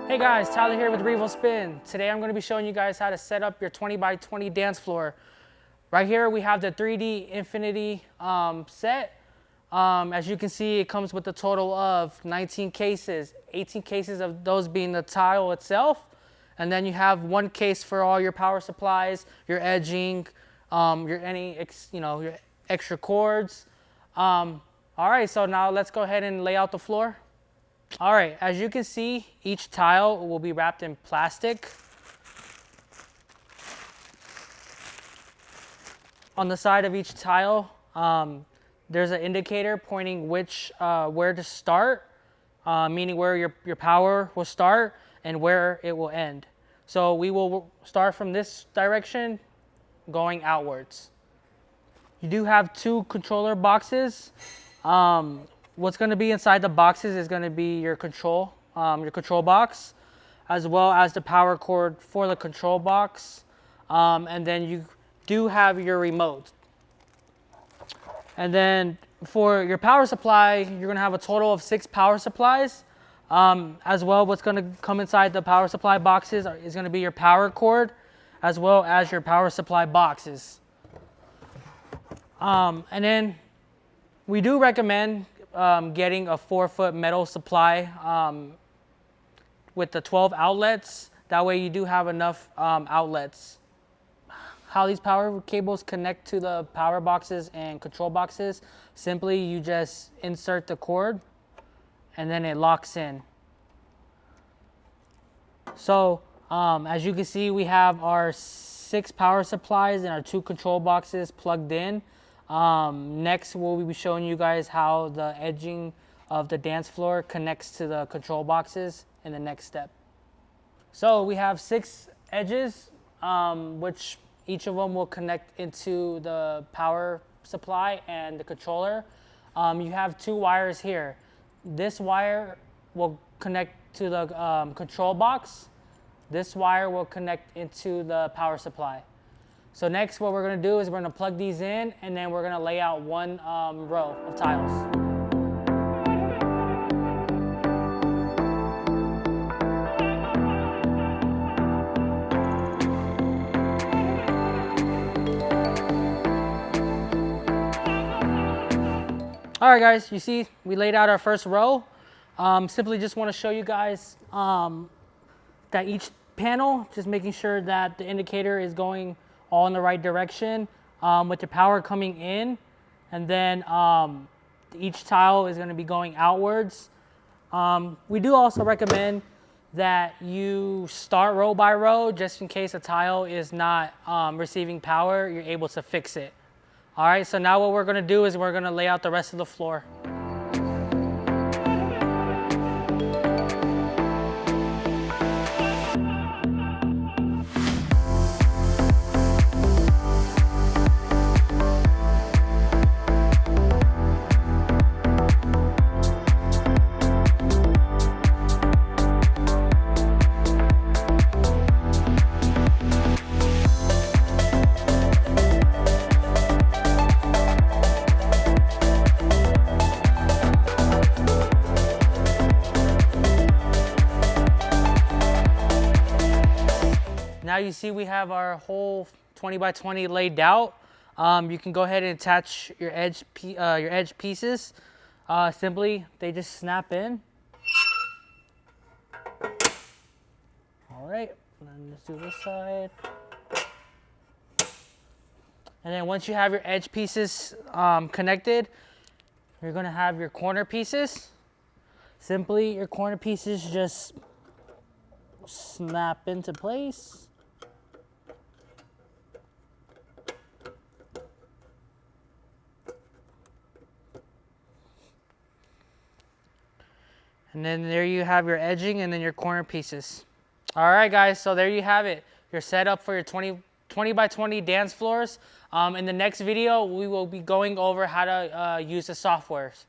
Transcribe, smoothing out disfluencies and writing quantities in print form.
Hey guys, Tyler here with RevoSpin. Today I'm going to be showing you guys how to set up your 20x20 dance floor. Right here we have the 3D Infinity set. As you can see, it comes with a total of 19 cases, 18 cases of those being the tile itself. And then you have one case for all your power supplies, your edging, your extra cords. All right, so now let's go ahead and lay out the floor. All right, as you can see, each tile will be wrapped in plastic. On the side of each tile, there's an indicator pointing where to start, meaning where your power will start and where it will end. So we will start from this direction going outwards. You do have two controller boxes. What's going to be inside the boxes is going to be your control box, as well as the power cord for the control box. And then you do have your remote. And then for your power supply, you're going to have a total of 6 power supplies. As well, what's going to come inside the power supply boxes is going to be your power cord, as well as your power supply boxes. And then we do recommend getting a 4-foot metal supply with the 12 outlets. That way you do have enough outlets. How these power cables connect to the power boxes and control boxes, simply you just insert the cord and then it locks in. So as you can see, we have our 6 power supplies and our 2 control boxes plugged in. Next, we'll be showing you guys how the edging of the dance floor connects to the control boxes in the next step. So we have 6 edges, which each of them will connect into the power supply and the controller. You have 2 wires here. This wire will connect to the control box. This wire will connect into the power supply. So next, what we're going to do is we're going to plug these in, and then we're going to lay out one row of tiles. All right, guys, you see we laid out our first row. Simply just want to show you guys that each panel, just making sure that the indicator is going all in the right direction with the power coming in, and then each tile is going to be going outwards. We do also recommend that you start row by row, just in case a tile is not receiving power, you're able to fix it. All right, so now what we're going to do is we're going to lay out the rest of the floor. Now you see we have our whole 20x20 laid out. You can go ahead and attach your edge pieces. Simply, they just snap in. All right, and then let's do this side. And then once you have your edge pieces connected, you're gonna have your corner pieces. Simply, your corner pieces just snap into place. And then there you have your edging and then your corner pieces. All right, guys, so there you have it. You're set up for your 20x20 dance floors. In the next video, we will be going over how to use the softwares.